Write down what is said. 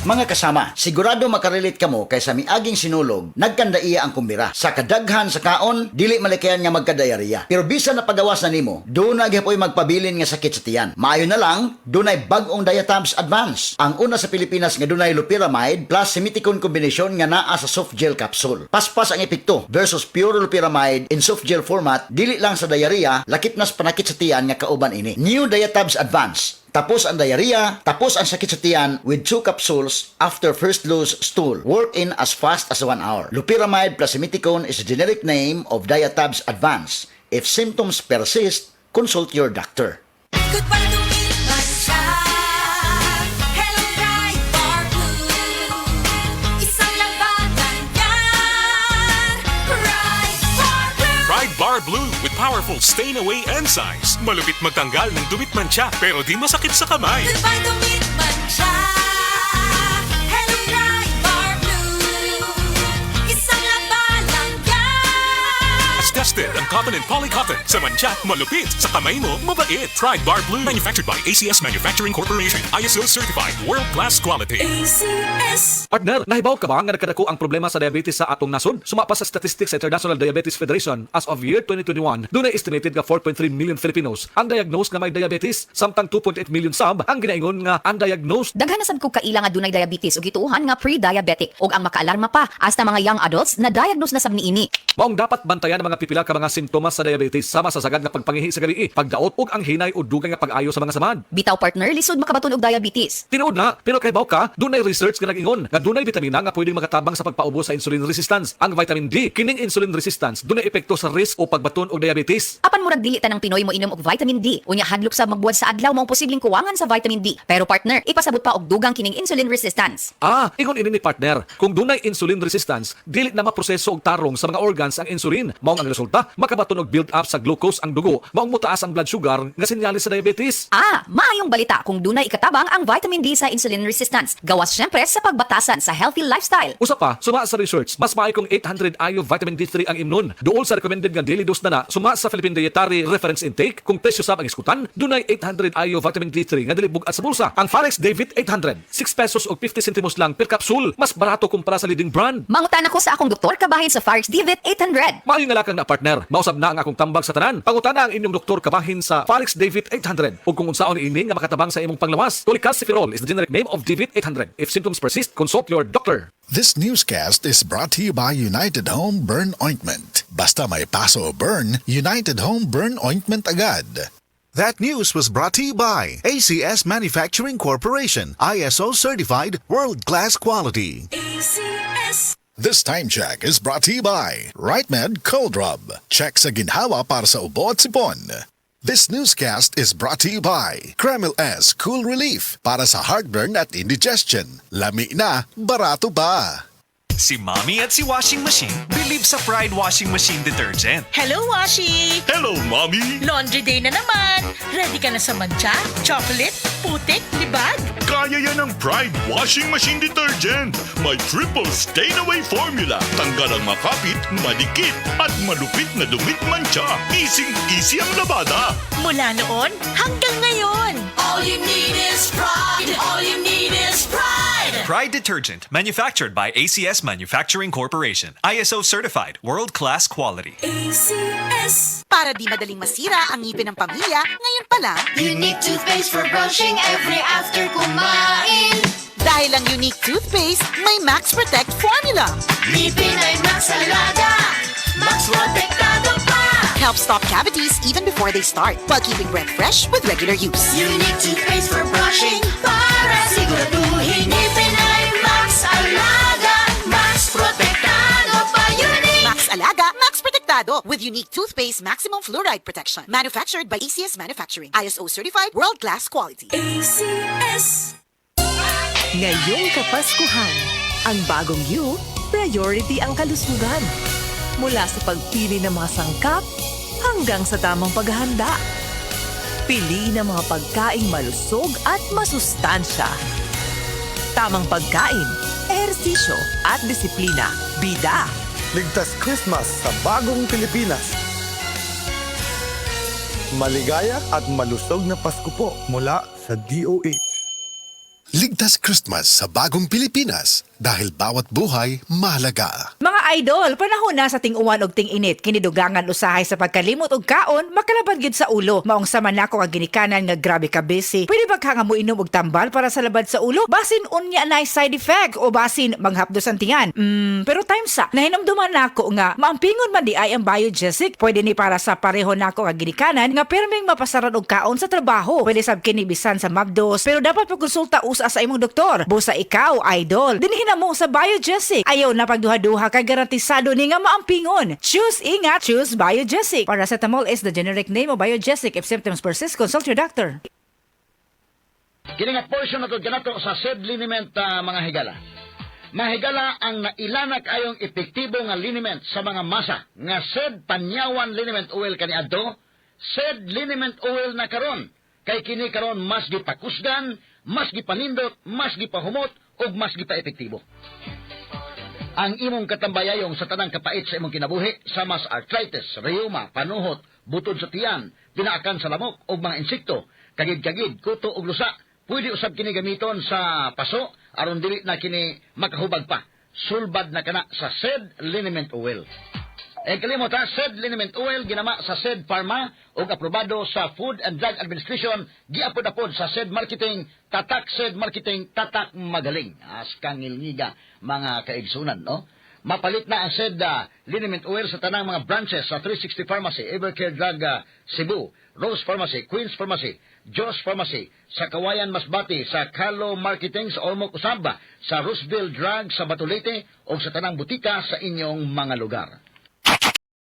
Mga kasama, sigurado makarelate kamo kay sa miaging sinulog, nagkandaiya ang kumbira. Sa kadaghan sa kaon, dili malikayan nga magkadayariya. Pero bisan na pagawas na nimo, doon na gyapon magpabilin nga sakit sa tiyan. Maayo na lang, dunay bag-ong Diatabs Advance. Ang una sa Pilipinas nga dunay loperamide plus simiticone kombinasyon nga naa sa soft gel capsule. Paspas ang epekto versus pure loperamide in soft gel format, dili lang sa diarrhea, lakip nas panakit sa tiyan nga kauban ini. New Diatabs Advance. Tapos ang diarrhea, tapos ang sakit sa tiyan with 2 capsules after first loose stool. Work in as fast as 1 hour. Loperamide plus simiticone is a generic name of Diatabs Advance. If symptoms persist, consult your doctor. Goodbye to Midmansya. Hello, Pride Bar Blue. Isang labanan yan. Pride Bar Blue. Pride Bar Blue with powerful stain-away enzymes. Malupit magtanggal ng dumit mancha pero di masakit sa kamay. Goodbye to Midmansya. Hello, Pride Bar Blue. Isang labanan yan. As tested ang cotton and polycotton. Sa mancha, malupit. Sa kamay mo, mabait. Pride Bar Blue. Manufactured by ACS Manufacturing Corporation. ISO certified. World-class quality. ACS. Partner, nahibaw ka ba nga nagkadako ang problema sa diabetes sa atong nasod? Sumapas sa statistics sa International Diabetes Federation as of year 2021, doon ay estimated nga 4.3 million Filipinos ang diagnosed nga may diabetes, samtang 2.8 million sab ang ginaingon nga undiagnosed. Daghan na sad ko kaila nga dunay diabetes ug gituuhan nga pre-diabetic ug ang makaalarma pa hasta mga young adults na diagnose na sab niini. Maong dapat bantayan ang mga pipila ka mga sintomas sa diabetes sama sa sagad nga pagpangihi sa gabii, pagdaot ug ang hinay o dugay nga pag-ayo sa mga samad. Bitaw partner, lisod makabaton og diabetes. Tinuod na, pero kay baw ka, dunay research nga nag-ingon nga dunay bitamina nga pwedeng makatabang sa pagpaubo sa insulin resistance. Ang vitamin D, kining insulin resistance, dunay epekto sa risk o pagbaton og diabetes. Apan murag dili tanang Pinoy mo inom og vitamin D. Unya hadlok sa magbuwad sa adlaw mong posibleng kuwangan sa vitamin D. Pero partner, ipasabot pa og dugang kining insulin resistance. Ingon ini ni partner, kung dunay insulin resistance, dili na maproseso og tarong sa mga organs ang insulin. Maong ang resulta, makabaton og build up sa glucose ang dugo, maong mutaas ang blood sugar nga sinyalis sa diabetes. Maayong balita kung dunay ikatabang ang vitamin D sa insulin resistance. Gawas syempre sa pagbatasan sa healthy lifestyle. Usa pa, suma sa research, mas maayo kung 800 IU vitamin D3 ang imnon. Duol sa recommended nga daily dose na suma sa Philippine Dietary Reference Intake, kung presyo sab ang iskutan, dunay 800 IU vitamin D3 nga dili bugat sa bulsa. Ang Farex David 800, 6 pesos o 50 centimos lang per capsule. Mas barato kumpara sa leading brand. Mangutan ako sa akong doktor kabahin sa Farex David 800. Maayo nga lakang na partner, mausab na ang akong tambag sa tanan. Pangutana ang inyong doktor kabahin sa Farex David 800. Ug kung unsaon ini nga makatabang sa imong panglawas. Tolicalciferol is the generic name of David 800. If symptoms persist, consult your doctor. This newscast is brought to you by United Home Burn Ointment. Basta may paso o burn, United Home Burn Ointment agad. That news was brought to you by ACS Manufacturing Corporation, ISO certified, world-class quality. ACS. This time check is brought to you by RightMed Cold Rub. Check sa ginhawa para sa ubo at sipon. This newscast is brought to you by Kremil S Cool Relief para sa heartburn at indigestion. Lami na, barato pa. Si Mommy at si Washing Machine believe sa Pride Washing Machine Detergent. Hello, Washi! Hello, Mommy! Laundry day na naman! Ready ka na sa mancha, chocolate, putik, libag? Kaya yan ang Pride Washing Machine Detergent. May triple stain-away formula. Tanggal ang makapit, madikit, at malupit na dumit mancha. Easy ang labada. Mula noon hanggang ngayon. All you need is pride. All you need is pride. Pride Detergent, manufactured by ACS Manufacturing Corporation. ISO certified, world-class quality. ACS. Para di madaling masira ang ngipin ng pamilya, ngayon pa lang, Unique toothpaste for brushing every after kumain. dahil ang unique toothpaste may Max Protect formula. Ngipin ay Max Alaga. Max Protektado pa. Helps stop cavities even before they start, while keeping breath fresh with regular use. Unique toothpaste for brushing para siguraduhin ngipin ay Max Alaga. Max Protektado pa. Unique. Max Alaga, Max Protectado with unique toothpaste maximum fluoride protection. Manufactured by ACS Manufacturing. ISO certified, world-class quality. ACS. Ngayong Kapaskuhan, ang bagong you, priority ang kalusugan. Mula sa pagpili ng mga sangkap hanggang sa tamang paghahanda. Piliin ang mga pagkaing malusog at masustansya. Tamang pagkain, ehersisyo at disiplina. Bida. Ligtas Christmas sa bagong Pilipinas. Maligaya at malusog na Pasko po mula sa DOH. Maligtas Christmas sa bagong Pilipinas dahil bawat buhay mahalaga. Mga idol, panahon na sa ting-uwan og ting-init, kinidugangan usahay sa pagkalimot og kaon, makalabad gyud sa ulo. Maong sama nako ang ginikanan nga grabe ka busy. Pwede ba ka nga mo inom og tambal para sa labad sa ulo? Basin unya na side effect o basin manghapdos ang tingan. Pero time sa, nahinumduman nako nga maampingon man di ay ang Biogesic. Pwede ni para sa pareho nako nga ginikanan nga perming mapasaran og kaon sa trabaho. Pwede sab kini bisan sa Mabdos, pero dapat pagkonsulta usa sa imong doktor. Busa ikaw, idol, dinhin na mo sa Biogesic. Ayaw na pagduha-duha kay garantisado ni nga maampingon. Choose ingat, choose Biogesic. Paracetamol is the generic name of Biogesic. If symptoms persist, consult your doctor. Kini nga portion na to ganato sa SED liniment mga higala. Mahigala ang nailanak ayong epektibo nga liniment sa mga masa nga SED Panyawan Liniment Oil kaniadto, SED Liniment Oil na karon. Kay kini karon mas gipakusgan, mas gipanindot, mas gipahumot, ug mas gipaepektibo. Ang imong katambayayong sa tanang kapait sa imong kinabuhi, sa mas arthritis, rheuma, panuhot, butod sa tiyan, pinaakan sa lamok, ug mga insekto, kagid-kagid, kuto ug lusa, pwede usab kini gamiton sa paso, aron dili na kini makahubag pa. Sulbad na kana sa SED Liniment Oil. Kalimot ha, SED Liniment Oil ginama sa SED Pharma ug aprobado sa Food and Drug Administration, giapod-apod sa SED Marketing, tatak SED Marketing, tatak magaling. Askang ilngiga mga kaigsunan, no? Mapalit na ang SED Liniment Oil sa tanang mga branches sa 360 Pharmacy, Evercare Drug Cebu, Rose Pharmacy, Queen's Pharmacy, Joss Pharmacy, sa Kawayan Masbati, sa Carlo Marketing sa Ormoc Usaba, sa Roosevelt Drug sa Batulete o sa tanang butika sa inyong mga lugar.